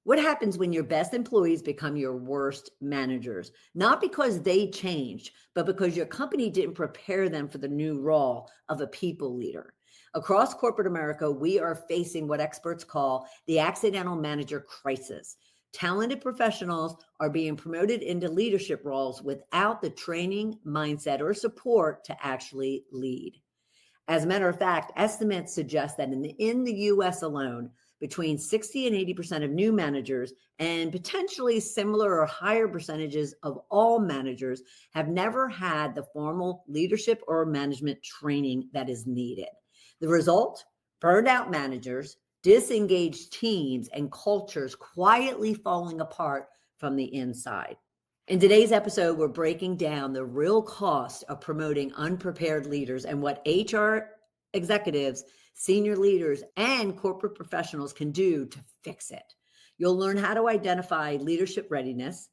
What happens when your best employees become your worst managers? Not because they changed, but because your company didn't prepare them for the new role of a people leader. Across corporate America, we are facing what experts call the accidental manager crisis. Talented professionals are being promoted into leadership roles without the training, mindset, or support to actually lead. As a matter of fact, estimates suggest that in the US alone, between 60 and 80% of new managers and potentially similar or higher percentages of all managers have never had the formal leadership or management training that is needed. The result? Burned out managers, disengaged teams, and cultures quietly falling apart from the inside. In today's episode, we're breaking down the real cost of promoting unprepared leaders and what HR executives, senior leaders, and corporate professionals can do to fix it. You'll learn how to identify leadership readiness,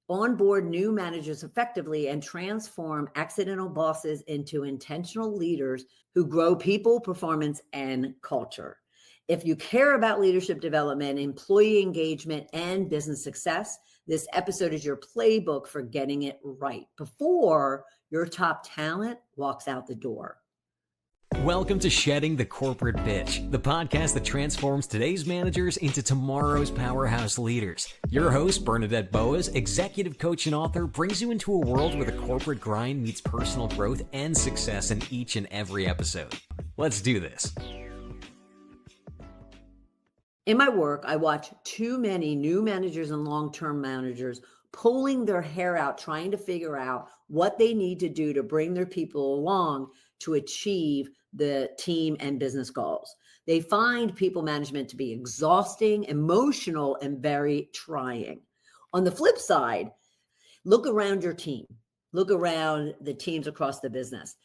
onboard new managers effectively, and transform accidental bosses into intentional leaders who grow people, performance, and culture. If you care about leadership development, employee engagement, and business success, this episode is your playbook for getting it right before your top talent walks out the door. Welcome to Shedding the Corporate Bitch, the podcast that transforms today's managers into tomorrow's powerhouse leaders. Your host, Bernadette Boas, executive coach and author, brings you into a world where the corporate grind meets personal growth and success in each and every episode. Let's do this. In my work, I watch too many new managers and long-term managers pulling their hair out, trying to figure out what they need to do to bring their people along to achieve the team and business goals. They find people management to be exhausting, emotional, and very trying. On the flip side, look around your team. Look around the teams across the business.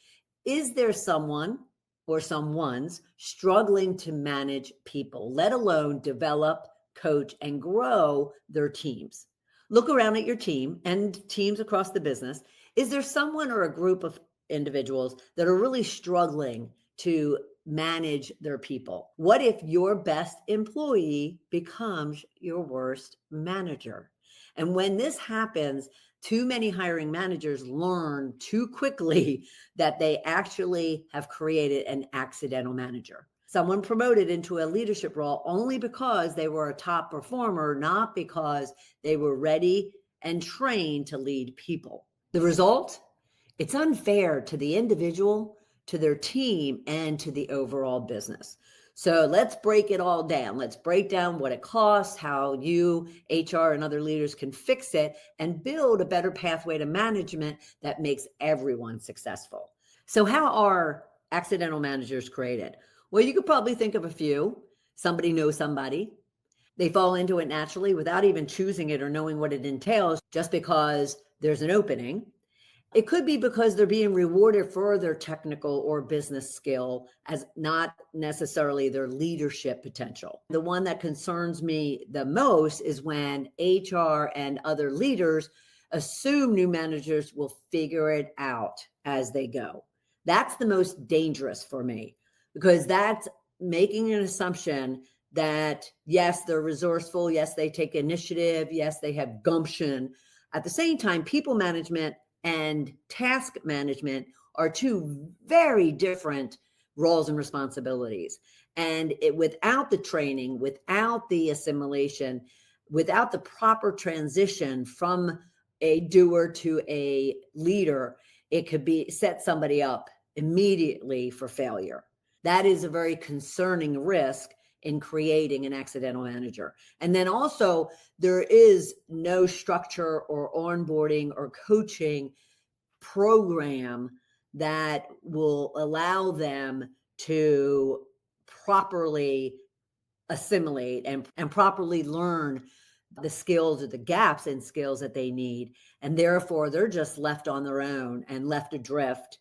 Is there someone or someone's struggling to manage people, let alone develop, coach, and grow their teams? Look around at your team and teams across the business. Is there someone or a group of individuals that are really struggling to manage their people? What if your best employee becomes your worst manager? And when this happens, too many hiring managers learn too quickly that they actually have created an accidental manager. Someone promoted into a leadership role only because they were a top performer, not because they were ready and trained to lead people. The result? It's unfair to the individual, to their team, and to the overall business. So let's break it all down. Let's break down what it costs, how you, HR, and other leaders can fix it, and build a better pathway to management that makes everyone successful. So how are accidental managers created? Well, you could probably think of a few. Somebody knows somebody. They fall into it naturally without even choosing it or knowing what it entails, just because there's an opening. It could be because they're being rewarded for their technical or business skill, as not necessarily their leadership potential. The one that concerns me the most is when HR and other leaders assume new managers will figure it out as they go. That's the most dangerous for me, because that's making an assumption that, yes, they're resourceful, yes, they take initiative, yes, they have gumption. At the same time, people management and task management are two very different roles and responsibilities. And without the training, without the assimilation, without the proper transition from a doer to a leader, it could set somebody up immediately for failure. That is a very concerning risk in creating an accidental manager. And then also, there is no structure or onboarding or coaching program that will allow them to properly assimilate and properly learn the skills or the gaps in skills that they need. And therefore, they're just left on their own and left adrift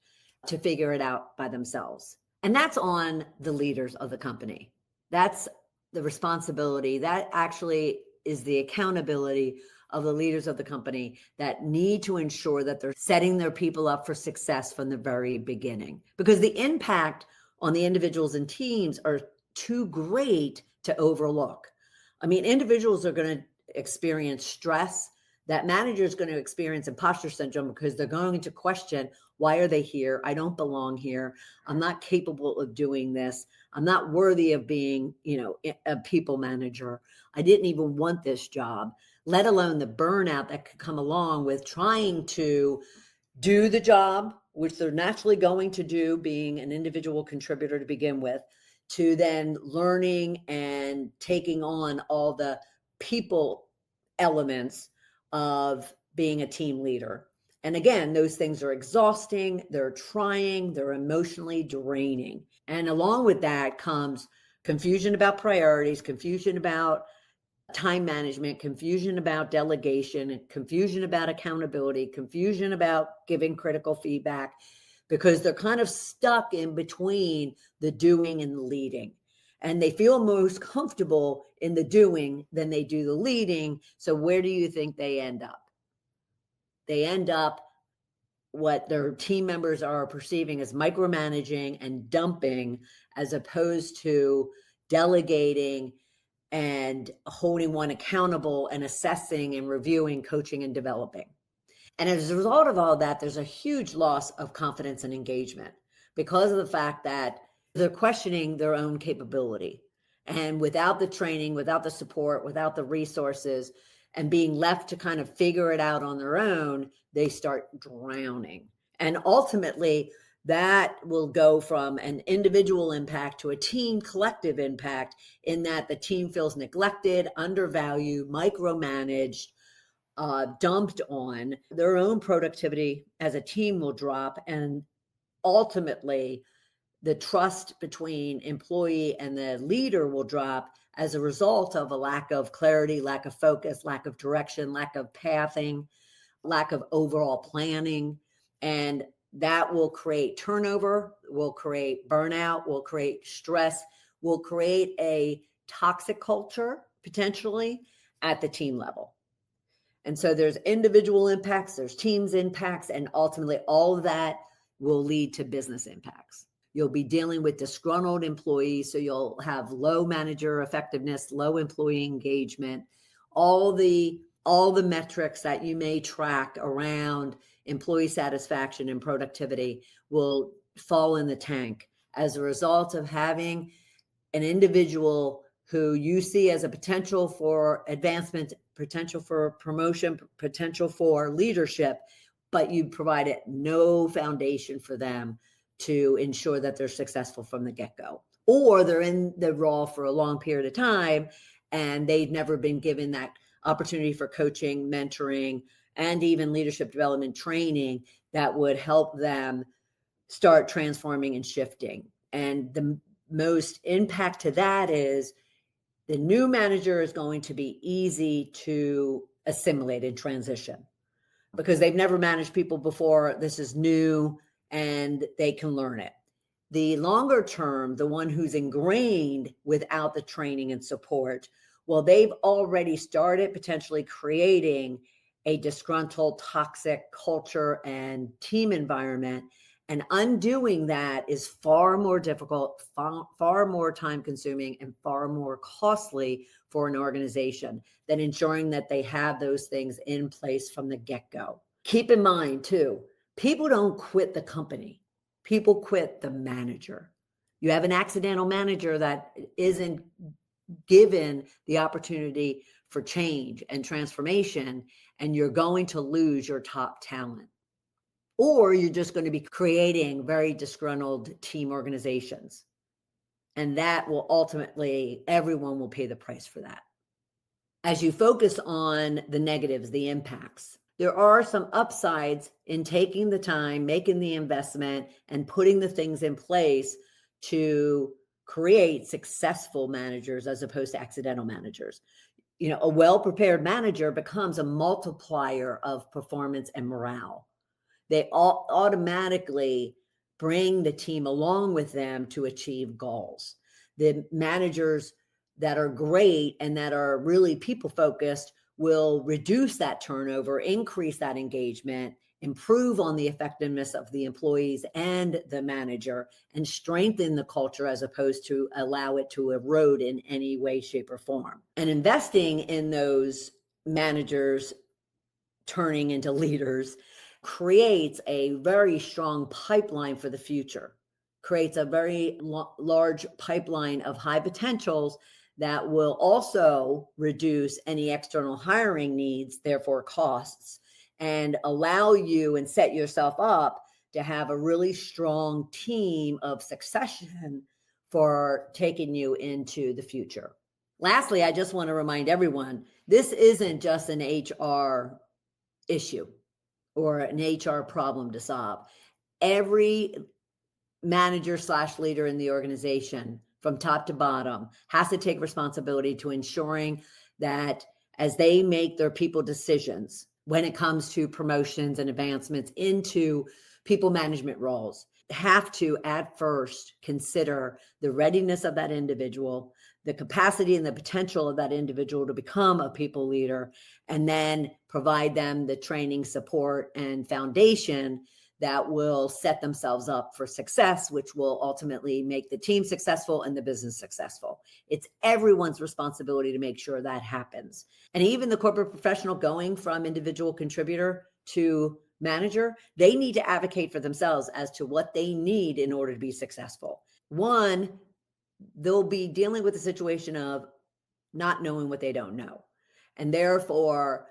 to figure it out by themselves. And that's on the leaders of the company. That's the responsibility. That actually is the accountability of the leaders of the company that need to ensure that they're setting their people up for success from the very beginning. Because the impact on the individuals and teams are too great to overlook. I mean, individuals are going to experience stress. That manager is going to experience imposter syndrome because they're going to question, why are they here? I don't belong here. I'm not capable of doing this. I'm not worthy of being, a people manager. I didn't even want this job, let alone the burnout that could come along with trying to do the job, which they're naturally going to do, being an individual contributor to begin with, to then learning and taking on all the people elements of being a team leader. And again, those things are exhausting, they're trying, they're emotionally draining. And along with that comes confusion about priorities, confusion about time management, confusion about delegation, confusion about accountability, confusion about giving critical feedback, because they're kind of stuck in between the doing and the leading. And they feel most comfortable in the doing than they do the leading. So where do you think they end up? They end up what their team members are perceiving as micromanaging and dumping, as opposed to delegating and holding one accountable and assessing and reviewing, coaching and developing. And as a result of all that, there's a huge loss of confidence and engagement because of the fact that they're questioning their own capability. And without the training, without the support, without the resources, and being left to kind of figure it out on their own, they start drowning. And ultimately, that will go from an individual impact to a team collective impact, in that the team feels neglected, undervalued, micromanaged, dumped on. Their own productivity as a team will drop, and ultimately the trust between employee and the leader will drop as a result of a lack of clarity, lack of focus, lack of direction, lack of pathing, lack of overall planning. And that will create turnover, will create burnout, will create stress, will create a toxic culture potentially at the team level. And so there's individual impacts, there's teams impacts, and ultimately all of that will lead to business impacts. You'll be dealing with disgruntled employees, so you'll have low manager effectiveness, low employee engagement, all the metrics that you may track around employee satisfaction and productivity will fall in the tank as a result of having an individual who you see as a potential for advancement, potential for promotion, potential for leadership, but you provided no foundation for them to ensure that they're successful from the get-go. Or they're in the role for a long period of time and they've never been given that opportunity for coaching, mentoring, and even leadership development training that would help them start transforming and shifting. And the most impact to that is the new manager is going to be easy to assimilate and transition because they've never managed people before. This is new and they can learn it. The longer term, the one who's ingrained without the training and support, well, they've already started potentially creating a disgruntled, toxic culture and team environment. And undoing that is far more difficult, far more time consuming, and far more costly for an organization than ensuring that they have those things in place from the get-go. Keep in mind too, people don't quit the company. People quit the manager. You have an accidental manager that isn't given the opportunity for change and transformation, and you're going to lose your top talent. Or you're just going to be creating very disgruntled team organizations. And that will ultimately, everyone will pay the price for that. As you focus on the negatives, the impacts, there are some upsides in taking the time, making the investment, and putting the things in place to create successful managers as opposed to accidental managers. A well-prepared manager becomes a multiplier of performance and morale. They all automatically bring the team along with them to achieve goals. The managers that are great and that are really people focused will reduce that turnover, increase that engagement, improve on the effectiveness of the employees and the manager, and strengthen the culture as opposed to allow it to erode in any way, shape, or form. And investing in those managers turning into leaders creates a very strong pipeline for the future, creates a very large pipeline of high potentials that will also reduce any external hiring needs, therefore costs, and allow you and set yourself up to have a really strong team of succession for taking you into the future. Lastly, I just want to remind everyone, this isn't just an HR issue or an HR problem to solve. Every manager / leader in the organization from top to bottom has to take responsibility to ensuring that as they make their people decisions when it comes to promotions and advancements into people management roles, have to at first consider the readiness of that individual, the capacity and the potential of that individual to become a people leader, and then provide them the training, support, and foundation that will set themselves up for success, which will ultimately make the team successful and the business successful. It's everyone's responsibility to make sure that happens. And even the corporate professional going from individual contributor to manager, they need to advocate for themselves as to what they need in order to be successful. One, they'll be dealing with the situation of not knowing what they don't know. And therefore,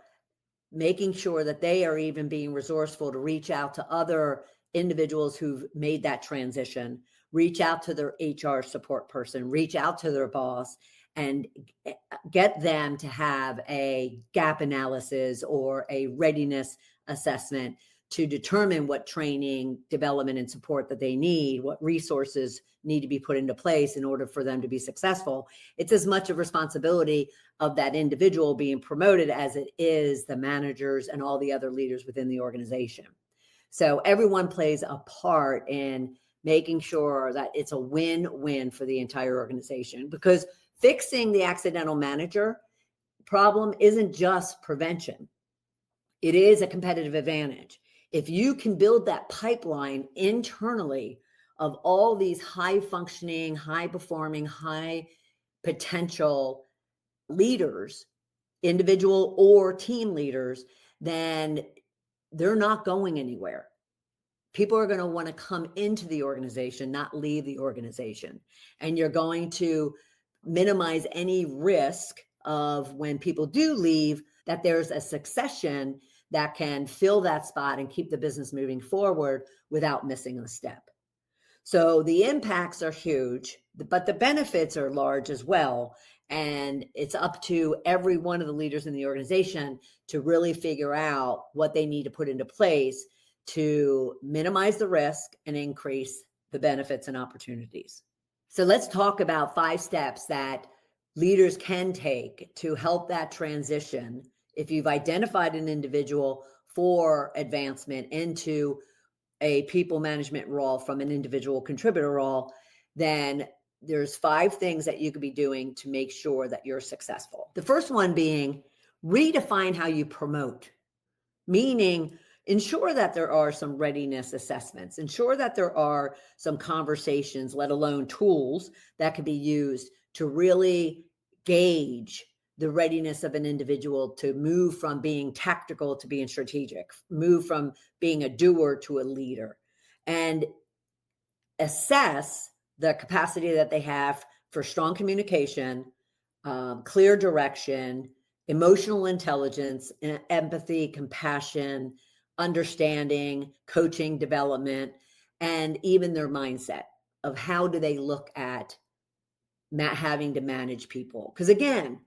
making sure that they are even being resourceful to reach out to other individuals who've made that transition, reach out to their HR support person, reach out to their boss, and get them to have a gap analysis or a readiness assessment to determine what training, development, and support that they need, what resources need to be put into place in order for them to be successful. It's as much a responsibility of that individual being promoted as it is the managers and all the other leaders within the organization. So everyone plays a part in making sure that it's a win-win for the entire organization, because fixing the accidental manager problem isn't just prevention. It is a competitive advantage. If you can build that pipeline internally of all these high functioning, high performing, high potential leaders, individual or team leaders, then they're not going anywhere. People are going to want to come into the organization, not leave the organization. And you're going to minimize any risk of when people do leave, that there's a succession that can fill that spot and keep the business moving forward without missing a step. So the impacts are huge, but the benefits are large as well. And it's up to every one of the leaders in the organization to really figure out what they need to put into place to minimize the risk and increase the benefits and opportunities. So let's talk about 5 steps that leaders can take to help that transition. If you've identified an individual for advancement into a people management role from an individual contributor role, then there's 5 things that you could be doing to make sure that you're successful. The first one being redefine how you promote, meaning ensure that there are some readiness assessments, ensure that there are some conversations, let alone tools that could be used to really gauge the readiness of an individual to move from being tactical to being strategic, move from being a doer to a leader, and assess the capacity that they have for strong communication, clear direction, emotional intelligence, empathy, compassion, understanding, coaching, development, and even their mindset of how do they look at having to manage people. Because again,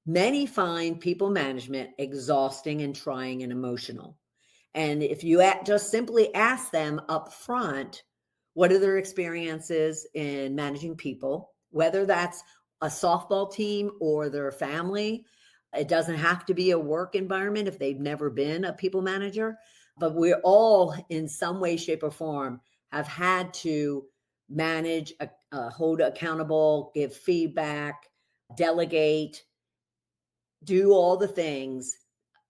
many find people management exhausting and trying and emotional. And if you just simply ask them up front, what are their experiences in managing people, whether that's a softball team or their family. It doesn't have to be a work environment if they've never been a people manager, but we're all in some way, shape, or form have had to manage, hold accountable, give feedback, delegate, do all the things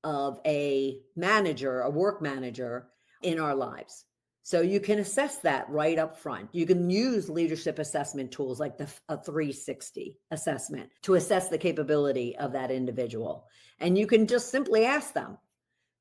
of a manager, a work manager, in our lives. So you can assess that right up front. You can use leadership assessment tools like a 360 assessment to assess the capability of that individual. And you can just simply ask them,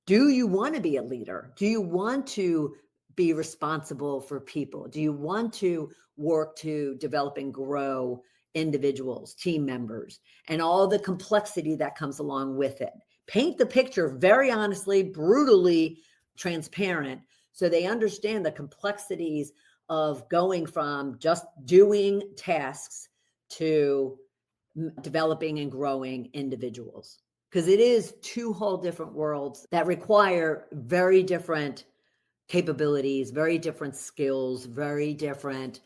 do you want to be a leader? Do you want to be responsible for people? Do you want to work to develop and grow individuals, team members, and all the complexity that comes along with it? Paint the picture very honestly, brutally transparent, so they understand the complexities of going from just doing tasks to developing and growing individuals. Because it is two whole different worlds that require very different capabilities, very different skills, very different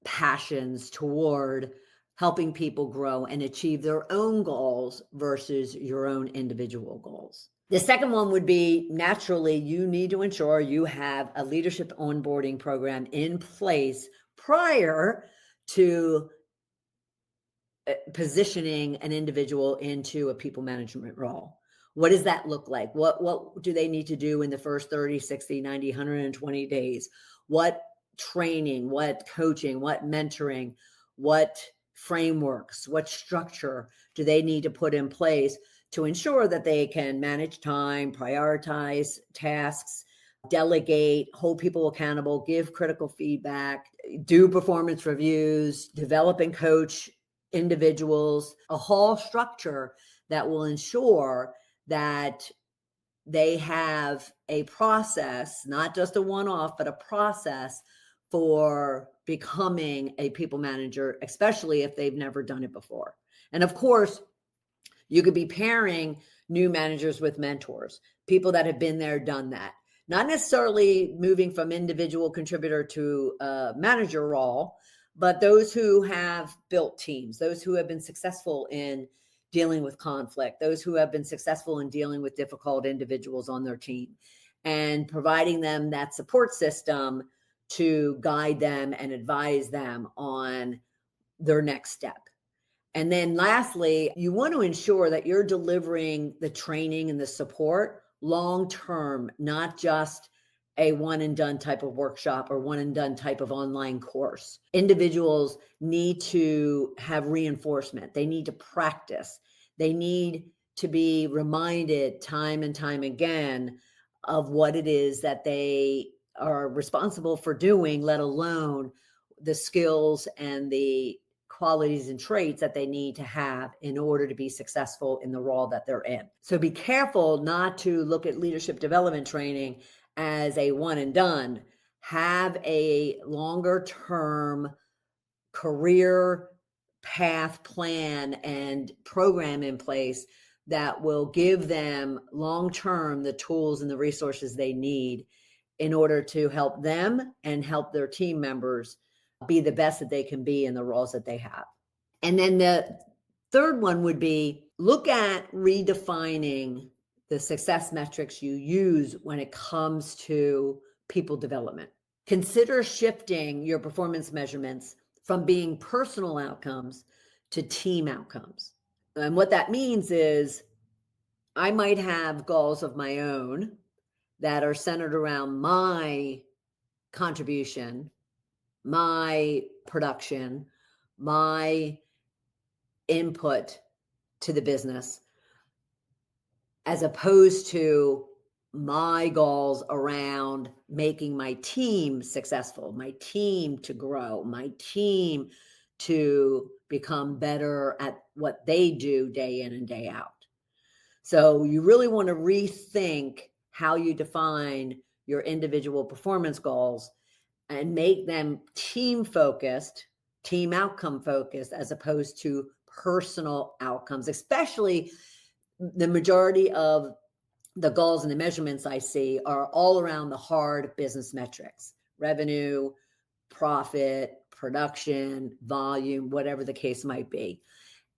passions toward helping people grow and achieve their own goals versus your own individual goals. The second one would be, naturally, you need to ensure you have a leadership onboarding program in place prior to positioning an individual into a people management role. What does that look like? What do they need to do in the first 30, 60, 90, 120 days? What training, what coaching, what mentoring, what frameworks, what structure do they need to put in place to ensure that they can manage time, prioritize tasks, delegate, hold people accountable, give critical feedback, do performance reviews, develop and coach individuals, a whole structure that will ensure that they have a process, not just a one-off, but a process for becoming a people manager, especially if they've never done it before. And of course, you could be pairing new managers with mentors, people that have been there, done that. Not necessarily moving from individual contributor to a manager role, but those who have built teams, those who have been successful in dealing with conflict, those who have been successful in dealing with difficult individuals on their team, and providing them that support system to guide them and advise them on their next step. And then lastly, you want to ensure that you're delivering the training and the support long-term, not just a one and done type of workshop or one and done type of online course. Individuals need to have reinforcement. They need to practice. They need to be reminded time and time again of what it is that they are responsible for doing, let alone the skills and the qualities and traits that they need to have in order to be successful in the role that they're in. So be careful not to look at leadership development training as a one and done. Have a longer term career path plan and program in place that will give them long term the tools and the resources they need in order to help them and help their team members be the best that they can be in the roles that they have. And then the third one would be, look at redefining the success metrics you use when it comes to people development. Consider shifting your performance measurements from being personal outcomes to team outcomes. And what that means is, I might have goals of my own that are centered around my contribution, my production, my input to the business, as opposed to my goals around making my team successful, my team to grow, my team to become better at what they do day in and day out. So you really want to rethink how you define your individual performance goals and make them team focused, team outcome focused, as opposed to personal outcomes. Especially the majority of the goals and the measurements I see are all around the hard business metrics: revenue, profit, production, volume, whatever the case might be.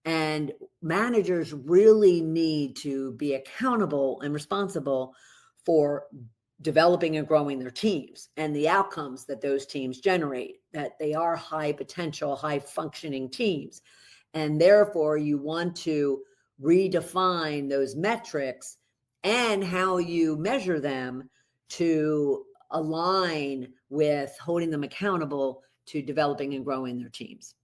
And managers really need to be accountable and responsible for developing and growing their teams and the outcomes that those teams generate, that they are high potential, high functioning teams. And therefore you want to redefine those metrics and how you measure them to align with holding them accountable to developing and growing their teams.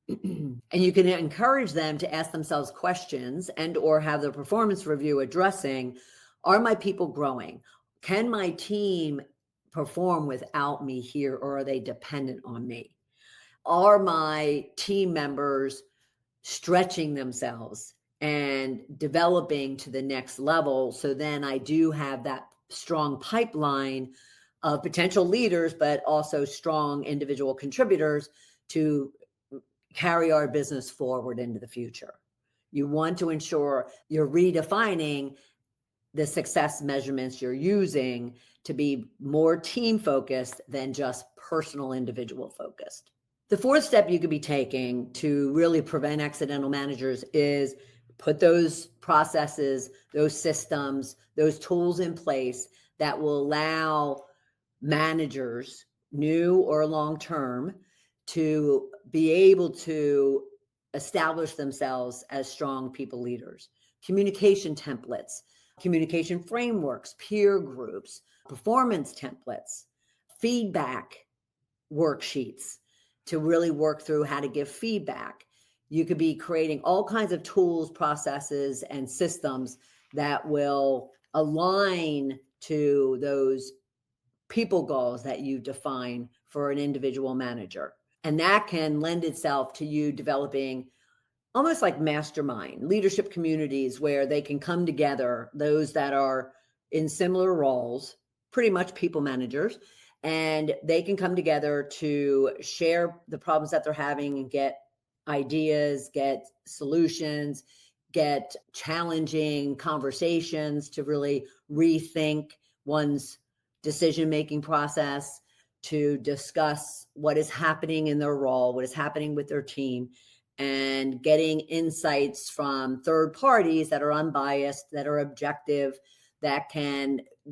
And you can encourage them to ask themselves questions and or have their performance review addressing, are my people growing? Can my team perform without me here, or are they dependent on me? Are my team members stretching themselves and developing to the next level? So then I do have that strong pipeline of potential leaders, but also strong individual contributors to carry our business forward into the future. You want to ensure you're redefining the success measurements you're using to be more team focused than just personal individual focused. The fourth step you could be taking to really prevent accidental managers is put those processes, those systems, those tools in place that will allow managers, new or long-term, to be able to establish themselves as strong people leaders. Communication templates, communication frameworks, peer groups, performance templates, feedback worksheets to really work through how to give feedback. You could be creating all kinds of tools, processes, and systems that will align to those people goals that you define for an individual manager. And that can lend itself to you developing almost like mastermind leadership communities where they can come together, those that are in similar roles, pretty much people managers, and they can come together to share the problems that they're having and get ideas, get solutions, get challenging conversations to really rethink one's decision-making process, to discuss what is happening in their role, what is happening with their team, and getting insights from third parties that are unbiased, that are objective, that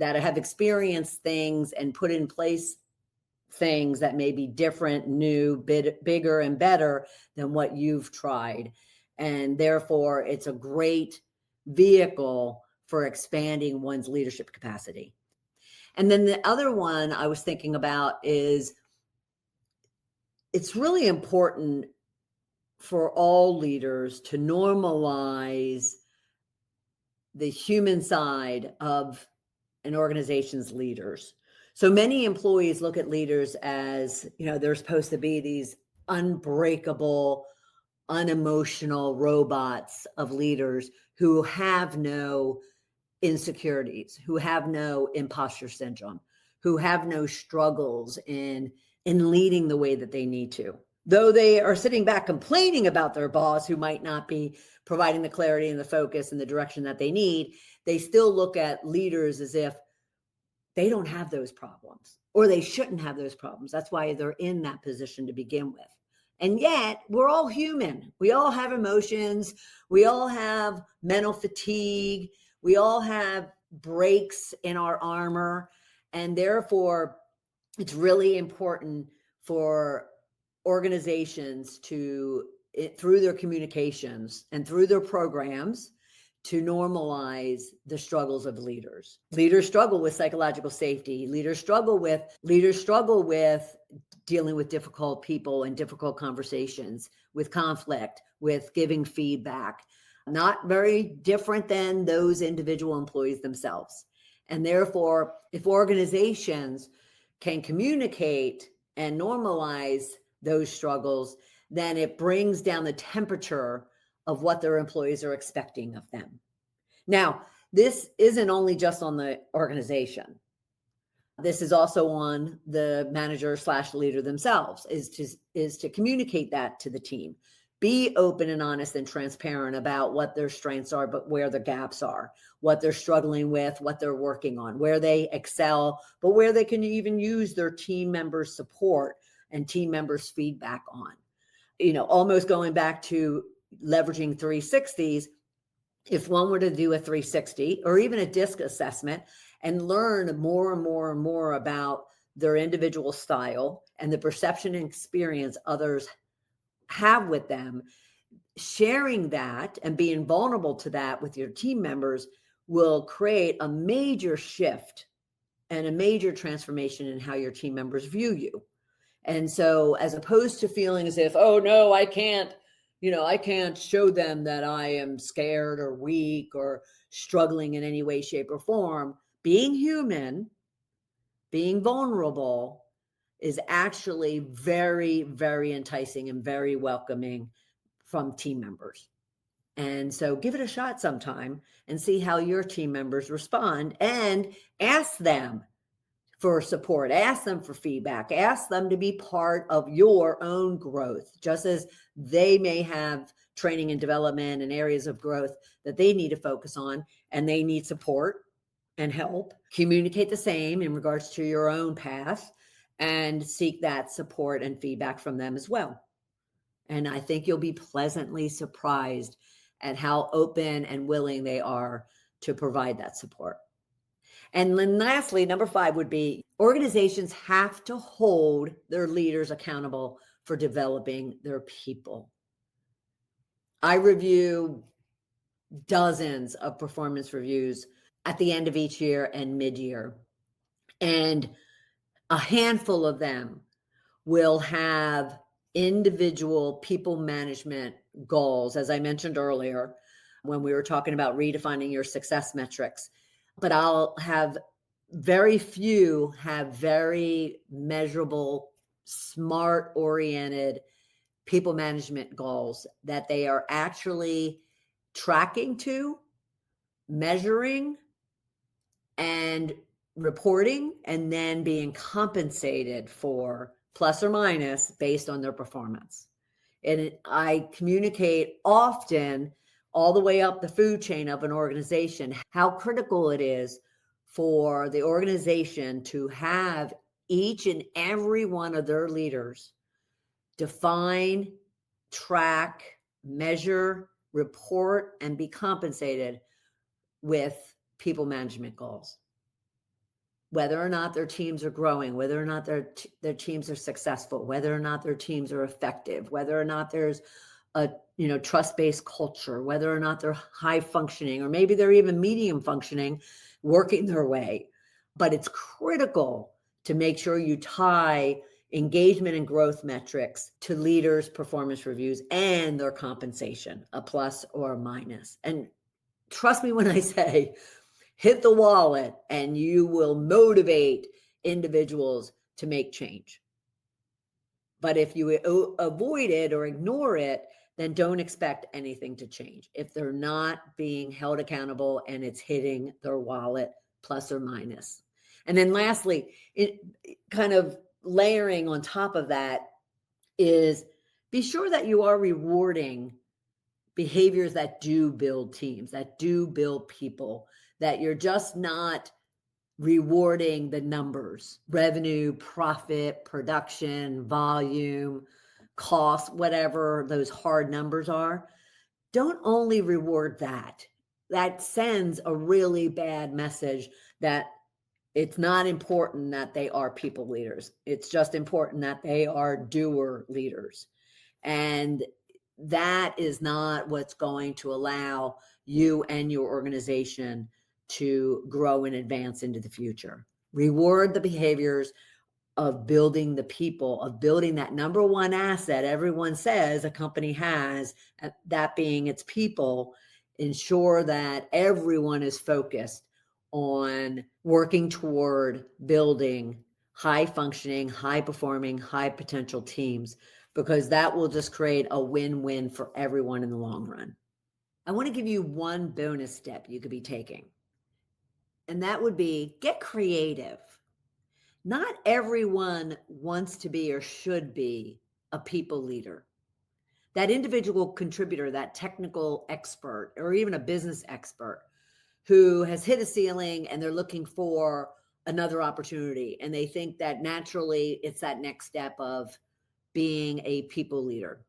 have experienced things and put in place things that may be different, new, bigger, and better than what you've tried. And therefore, it's a great vehicle for expanding one's leadership capacity. And then the other one I was thinking about is it's really important for all leaders to normalize the human side of an organization's leaders. So many employees look at leaders as, they're supposed to be these unbreakable, unemotional robots of leaders who have no insecurities, who have no imposter syndrome, who have no struggles in leading the way that they need to. Though they are sitting back complaining about their boss who might not be providing the clarity and the focus and the direction that they need, they still look at leaders as if they don't have those problems, or they shouldn't have those problems. That's why they're in that position to begin with. And yet we're all human. We all have emotions. We all have mental fatigue. We all have breaks in our armor. And therefore, it's really important for organizations to, through their communications and through their programs, to normalize the struggles of leaders. Leaders struggle with psychological safety. Leaders struggle with dealing with difficult people and difficult conversations, with conflict, with giving feedback. Not very different than those individual employees themselves. And therefore, if organizations can communicate and normalize those struggles, then it brings down the temperature of what their employees are expecting of them. Now, this isn't only just on the organization. This is also on the manager/leader themselves, is to communicate that to the team. Be open and honest and transparent about what their strengths are, but where the gaps are, what they're struggling with, what they're working on, where they excel, but where they can even use their team members' support and team members' feedback on. Almost going back to leveraging 360s, if one were to do a 360 or even a DISC assessment and learn more and more and more about their individual style and the perception and experience others have with them, sharing that and being vulnerable to that with your team members will create a major shift and a major transformation in how your team members view you. And so as opposed to feeling as if, oh no, I can't show them that I am scared or weak or struggling in any way, shape, or form, being human, being vulnerable is actually very, very enticing and very welcoming from team members. And so give it a shot sometime and see how your team members respond, and ask them for support, ask them for feedback, ask them to be part of your own growth, just as they may have training and development and areas of growth that they need to focus on and they need support and help. Communicate the same in regards to your own path and seek that support and feedback from them as well. And I think you'll be pleasantly surprised at how open and willing they are to provide that support. And then lastly, number 5 would be organizations have to hold their leaders accountable for developing their people. I review dozens of performance reviews at the end of each year and mid-year, and a handful of them will have individual people management goals, as I mentioned earlier when we were talking about redefining your success metrics. But I'll have very few have very measurable, smart-oriented people management goals that they are actually tracking to, measuring, and reporting, and then being compensated for, plus or minus, based on their performance. And I communicate often all the way up the food chain of an organization how critical it is for the organization to have each and every one of their leaders define, track, measure, report, and be compensated with people management goals. Whether or not their teams are growing, whether or not their teams are successful, whether or not their teams are effective, whether or not there's a trust-based culture, whether or not they're high functioning, or maybe they're even medium functioning, working their way. But it's critical to make sure you tie engagement and growth metrics to leaders' performance reviews and their compensation, a plus or a minus. And trust me when I say, hit the wallet and you will motivate individuals to make change. But if you avoid it or ignore it, then don't expect anything to change if they're not being held accountable and it's hitting their wallet, plus or minus. And then lastly, it kind of layering on top of that is be sure that you are rewarding behaviors that do build teams, that do build people, that you're just not rewarding the numbers, revenue, profit, production, volume, cost, whatever those hard numbers are. Don't only reward that. That sends a really bad message that it's not important that they are people leaders. It's just important that they are doer leaders. And that is not what's going to allow you and your organization to grow and advance into the future. Reward the behaviors of building the people, of building that number one asset everyone says a company has, that being its people. Ensure that everyone is focused on working toward building high functioning, high performing, high potential teams, because that will just create a win-win for everyone in the long run. I want to give you one bonus step you could be taking, and that would be get creative. Not everyone wants to be or should be a people leader. That individual contributor, that technical expert, or even a business expert who has hit a ceiling and they're looking for another opportunity, and they think that naturally it's that next step of being a people leader.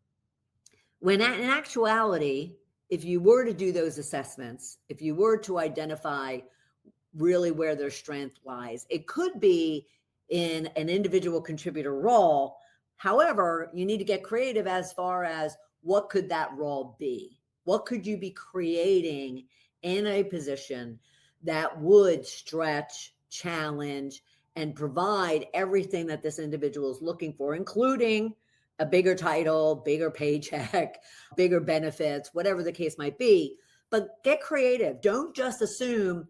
When in actuality, if you were to do those assessments, if you were to identify really where their strength lies, it could be in an individual contributor role. However, you need to get creative as far as what could that role be? What could you be creating in a position that would stretch challenge, and provide everything that this individual is looking for, including a bigger title, bigger paycheck, bigger benefits, whatever the case might be. But get creative. Don't just assume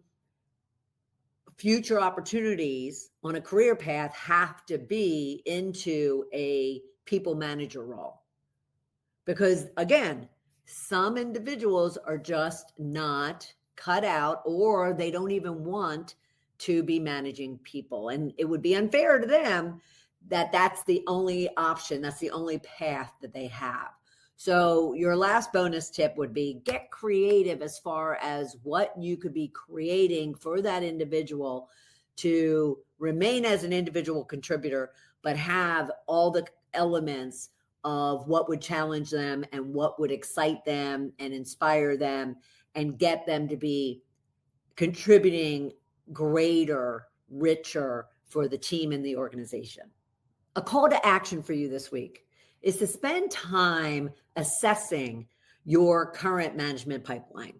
future opportunities on a career path have to be into a people manager role. Because again, some individuals are just not cut out, or they don't even want to be managing people. And it would be unfair to them that that's the only option, that's the only path that they have. So your last bonus tip would be get creative as far as what you could be creating for that individual to remain as an individual contributor, but have all the elements of what would challenge them and what would excite them and inspire them and get them to be contributing greater, richer for the team and the organization. A call to action for you this week is to spend time assessing your current management pipeline.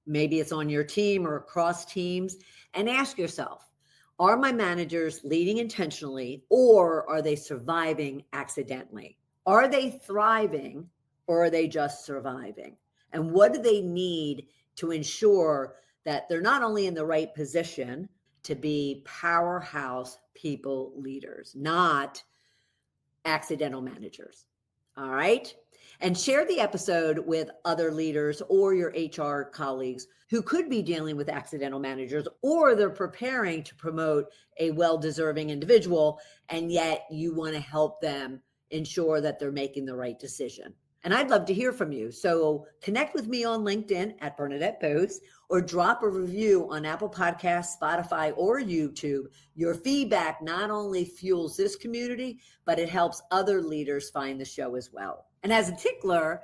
Maybe it's on your team or across teams, and ask yourself, are my managers leading intentionally, or are they surviving accidentally? Are they thriving, or are they just surviving? And what do they need to ensure that they're not only in the right position to be powerhouse people leaders, not accidental managers? All right. And share the episode with other leaders or your HR colleagues who could be dealing with accidental managers, or they're preparing to promote a well-deserving individual, and yet you want to help them ensure that they're making the right decision. And I'd love to hear from you. So connect with me on LinkedIn at Bernadette Bose, or drop a review on Apple Podcasts, Spotify, or YouTube. Your feedback not only fuels this community, but it helps other leaders find the show as well. And as a tickler,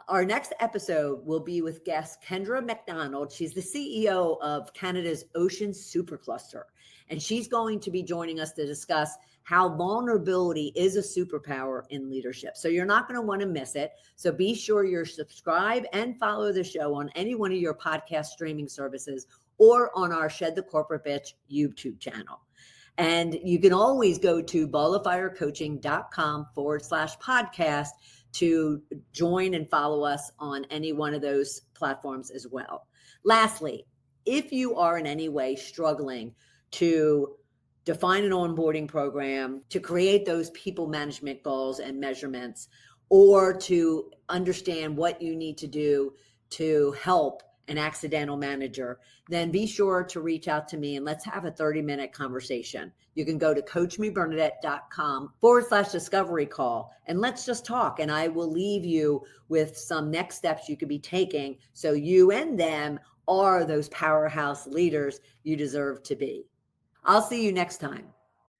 our next episode will be with guest Kendra McDonald. She's the CEO of Canada's Ocean Supercluster, and she's going to be joining us to discuss how vulnerability is a superpower in leadership. So you're not going to want to miss it. So be sure you're subscribed and follow the show on any one of your podcast streaming services, or on our Shed the Corporate Bitch YouTube channel. And you can always go to balloffirecoaching.com/podcast to join and follow us on any one of those platforms as well. Lastly, if you are in any way struggling to define an onboarding program, to create those people management goals and measurements, or to understand what you need to do to help an accidental manager, then be sure to reach out to me and let's have a 30-minute conversation. You can go to coachmebernadette.com/discovery call, and let's just talk. And I will leave you with some next steps you could be taking so you and them are those powerhouse leaders you deserve to be. I'll see you next time.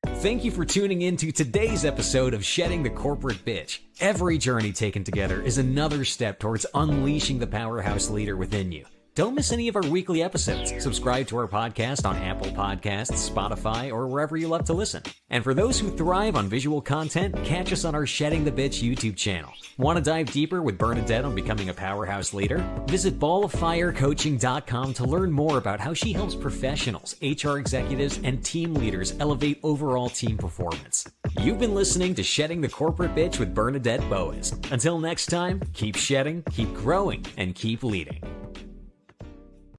Thank you for tuning in to today's episode of Shedding the Corporate Bitch. Every journey taken together is another step towards unleashing the powerhouse leader within you. Don't miss any of our weekly episodes. Subscribe to our podcast on Apple Podcasts, Spotify, or wherever you love to listen. And for those who thrive on visual content, catch us on our Shedding the Bitch YouTube channel. Want to dive deeper with Bernadette on becoming a powerhouse leader? Visit balloffirecoaching.com to learn more about how she helps professionals, HR executives, and team leaders elevate overall team performance. You've been listening to Shedding the Corporate Bitch with Bernadette Bose. Until next time, keep shedding, keep growing, and keep leading.